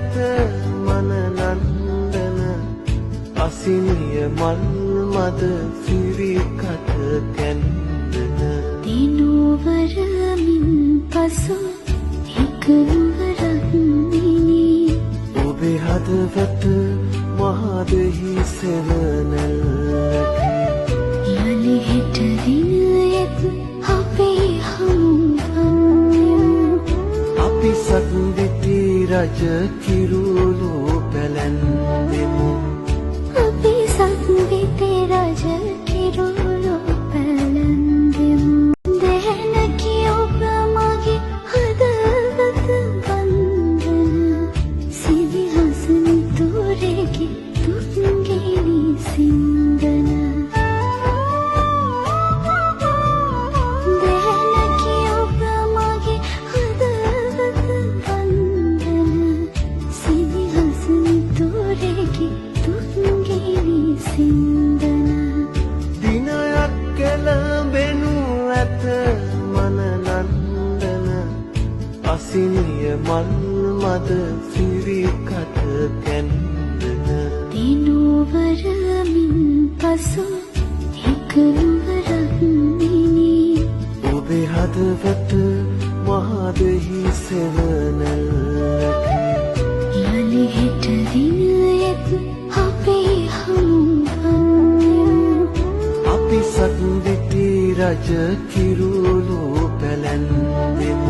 ඇත මන නන්දන අසිනිය මල් මද සිරිකට කැන්දන දිනුවරමින් පසු එකවරක් මිනී ඔබේ හදවත මහදෙහි සෙවනැල්ලකි යලි හෙට දිනයෙත් අපේ හමුවන්නේ අපි සක්විති රජ කිරුළු පැලැන්දෙමු අපි සක්විති රජ කිරුළු පැලැන්දෙමු දැහැනකි ඔබ මගේ හදවත බන්ධන සිවිහස නිතුරෙකි තුන්ගිනි සින්දන දැහැනකි ඔබ මගේ හදවත බන්ධන සිවිහස නිතුරෙකි තුන්ගිනි සින්දන දිනයක් කෙළඹෙනු ඇත මන නන්දන අසිනිය මල් මද සිරිකට කැන්දන දිනුවරමින් පසු එකවරක් මිනී ඔබේ හදවත මහදෙහි සෙවනැල්ලකි යලි හෙට දිනයෙත් අපේ හමුවන්නේ අපි සක්විති රජ කිරුළු පැලැන්දෙමු